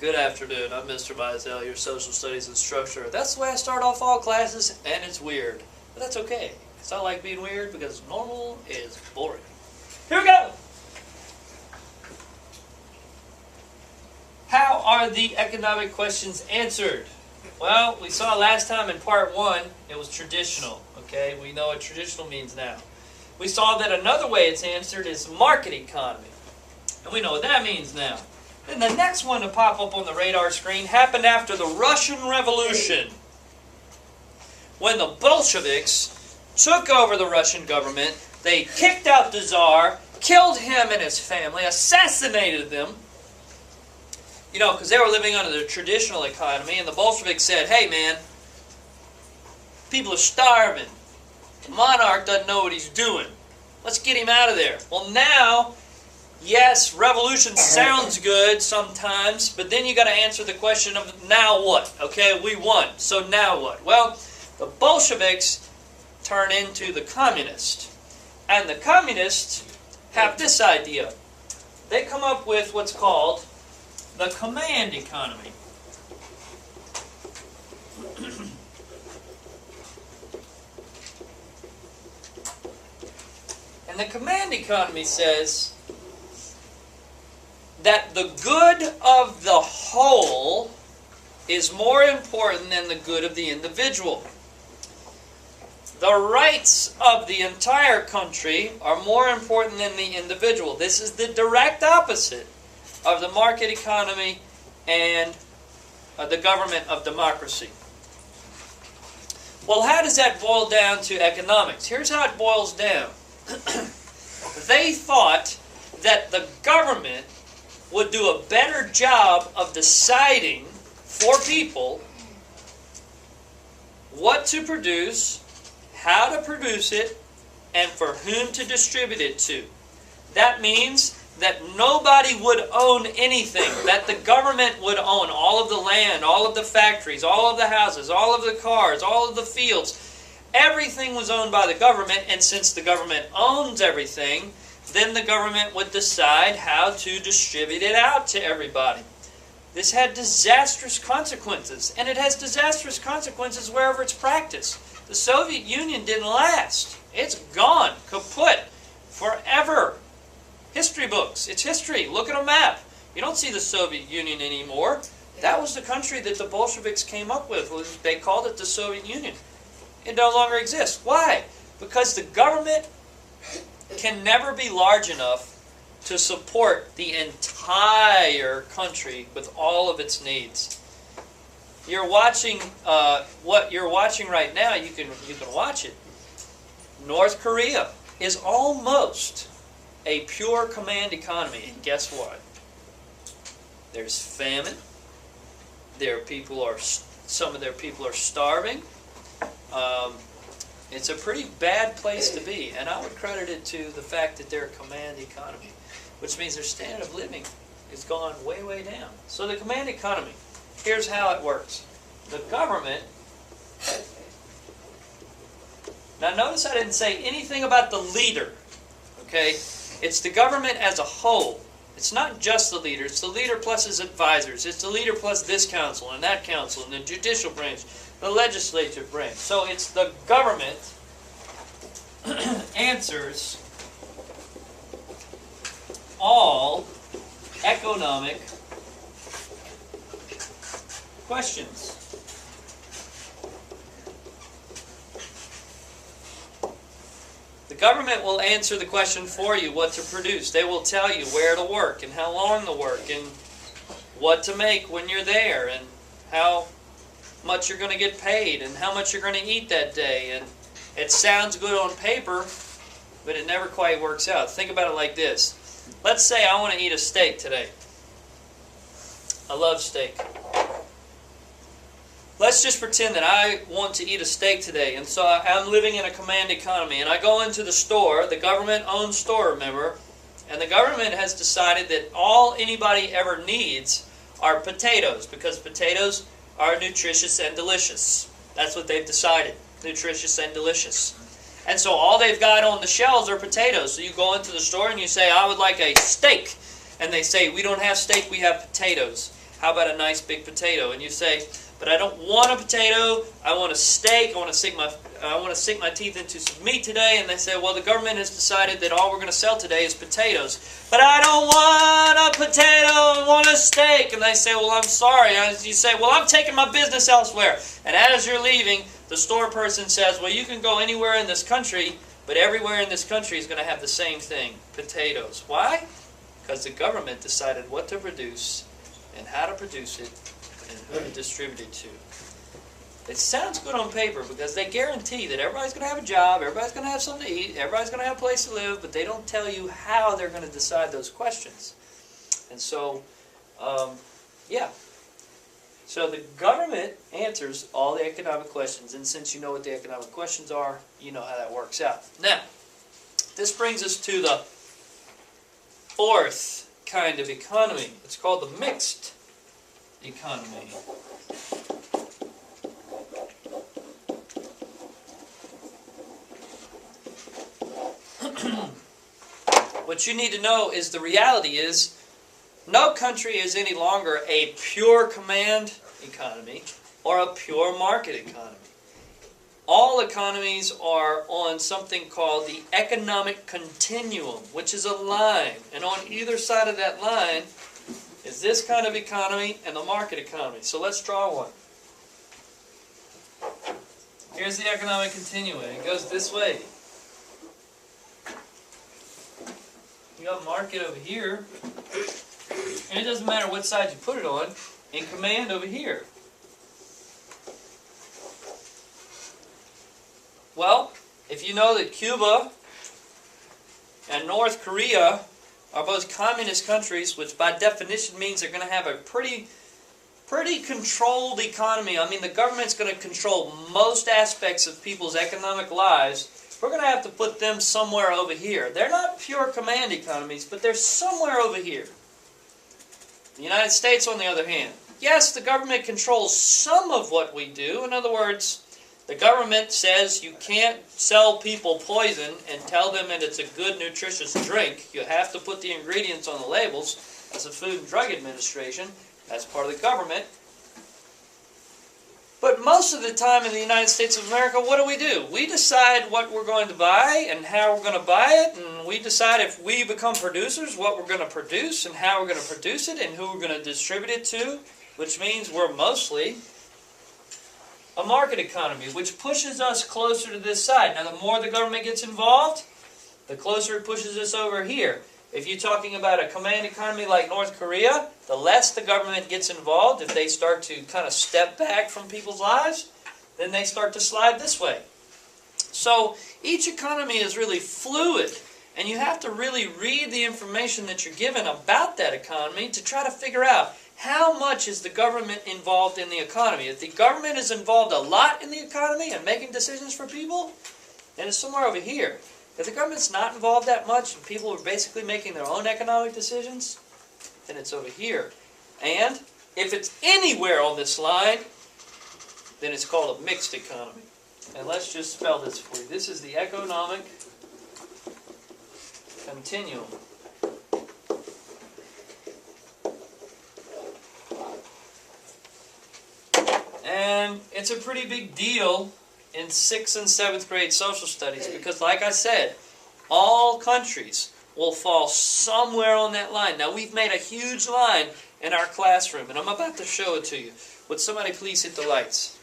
Good afternoon. I'm Mr. Mizell, your social studies instructor. That's the way I start off all classes, and it's weird. But that's okay, because I like being weird because normal is boring. Here we go! How are the economic questions answered? Well, we saw last time in part 1, it was traditional. Okay, we know what traditional means now. We saw that another way it's answered is market economy. And we know what that means now. Then the next one to pop up on the radar screen happened after the Russian Revolution, when the Bolsheviks took over the Russian government. They kicked out the Tsar, killed him and his family, assassinated them. You know, because they were living under the traditional economy, and the Bolsheviks said, hey man, people are starving. The monarch doesn't know what he's doing. Let's get him out of there. Well now, yes, revolution sounds good sometimes, but then you got to answer the question of now what? Okay, we won, so now what? Well, the Bolsheviks turn into the communists, and the communists have this idea. They come up with what's called the command economy. And the command economy says that the good of the whole is more important than the good of the individual. The rights of the entire country are more important than the individual. This is the direct opposite of the market economy and the government of democracy. Well, how does that boil down to economics? Here's how it boils down. They thought that the government would do a better job of deciding for people what to produce, how to produce it, and for whom to distribute it to. That means that nobody would own anything, that the government would own all of the land, all of the factories, all of the houses, all of the cars, all of the fields. Everything was owned by the government, and since the government owns everything, then the government would decide how to distribute it out to everybody. This had disastrous consequences, and it has disastrous consequences wherever it's practiced. The Soviet Union didn't last. It's gone, kaput, forever. History books, it's history. Look at a map. You don't see the Soviet Union anymore. That was the country that the Bolsheviks came up with. They called it the Soviet Union. It no longer exists. Why? Because the government can never be large enough to support the entire country with all of its needs. You're watching what you're watching right now. You can watch it. North Korea is almost a pure command economy, and guess what? There's famine. Some of their people are starving. It's a pretty bad place to be, and I would credit it to the fact that they're a command economy, which means their standard of living has gone way, way down. So the command economy, here's how it works. The government, now notice I didn't say anything about the leader, okay? It's the government as a whole. It's not just the leader, it's the leader plus his advisors. It's the leader plus this council and that council and the judicial branch, the legislative branch. So it's the government answers all economic questions. The government will answer the question for you, what to produce. They will tell you where to work and how long to work and what to make when you're there and how much you're going to get paid and how much you're going to eat that day. And it sounds good on paper, but it never quite works out. Think about it like this. Let's say I want to eat a steak today. I love steak. Let's just pretend that I want to eat a steak today, and so I'm living in a command economy, and I go into the store, the government-owned store, remember, and the government has decided that all anybody ever needs are potatoes, because potatoes are nutritious and delicious. That's what they've decided, nutritious and delicious. And so all they've got on the shelves are potatoes. So you go into the store and you say, I would like a steak. And they say, we don't have steak, we have potatoes. how about a nice big potato? And you say, but I don't want a potato, I want a steak, I want to sink my teeth into some meat today. And they say, well, the government has decided that all we're going to sell today is potatoes. But I don't want a potato, I want a steak. And they say, well, I'm sorry. And you say, well, I'm taking my business elsewhere. And as you're leaving, the store person says, well, you can go anywhere in this country, but everywhere in this country is going to have the same thing, potatoes. Why? Because the government decided what to produce and how to produce it and who to distribute it to. It sounds good on paper because they guarantee that everybody's going to have a job, everybody's going to have something to eat, everybody's going to have a place to live, but they don't tell you how they're going to decide those questions. And so, yeah. So the government answers all the economic questions, and since you know what the economic questions are, you know how that works out. Now, this brings us to the fourth kind of economy. It's called the mixed economy. What you need to know is the reality is no country is any longer a pure command economy or a pure market economy. All economies are on something called the economic continuum, which is a line. And on either side of that line is this kind of economy and the market economy. So let's draw one. Here's the economic continuum. It goes this way. You got market over here. And it doesn't matter what side you put it on. And command over here. Well, if you know that Cuba and North Korea are both communist countries, which by definition means they're going to have a pretty controlled economy. I mean, the government's going to control most aspects of people's economic lives. We're going to have to put them somewhere over here. They're not pure command economies, but they're somewhere over here. The United States, on the other hand, yes, the government controls some of what we do. In other words, the government says you can't sell people poison and tell them that it's a good, nutritious drink. You have to put the ingredients on the labels. As the Food and Drug Administration, that's part of the government. But most of the time in the United States of America, what do? We decide what we're going to buy and how we're going to buy it, and we decide if we become producers, what we're going to produce and how we're going to produce it and who we're going to distribute it to, which means we're mostly a market economy, which pushes us closer to this side. Now, the more the government gets involved, the closer it pushes us over here. If you're talking about a command economy like North Korea, the less the government gets involved, if they start to kind of step back from people's lives, then they start to slide this way. So each economy is really fluid, and you have to really read the information that you're given about that economy to try to figure out how much is the government involved in the economy. If the government is involved a lot in the economy and making decisions for people, then it's somewhere over here. If the government's not involved that much and people are basically making their own economic decisions, then it's over here. And if it's anywhere on this line, then it's called a mixed economy. And let's just spell this for you. This is the economic continuum. And it's a pretty big deal in 6th and 7th grade social studies because, like I said, all countries will fall somewhere on that line. Now, we've made a huge line in our classroom, and I'm about to show it to you. Would somebody please hit the lights?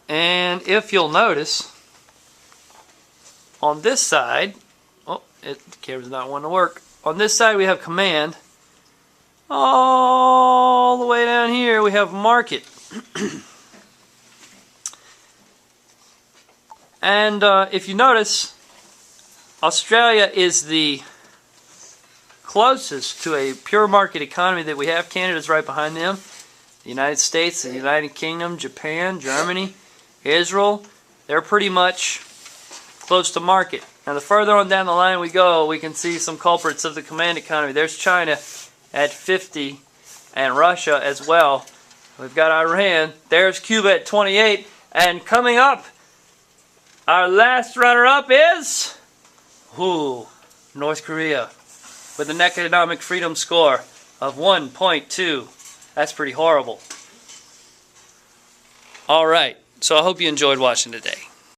And if you'll notice, on this side, the camera's not wanting to work. On this side we have command. All the way down here we have market. And if you notice, Australia is the closest to a pure market economy that we have. Canada's right behind them. The United States, the United Kingdom, Japan, Germany, Israel, they're pretty much close to market. Now, the further on down the line we go, we can see some culprits of the command economy. There's China at 50 and Russia as well. We've got Iran. There's Cuba at 28. And coming up, our last runner-up is Ooh, North Korea with an economic freedom score of 1.2. That's pretty horrible. Alright, so I hope you enjoyed watching today.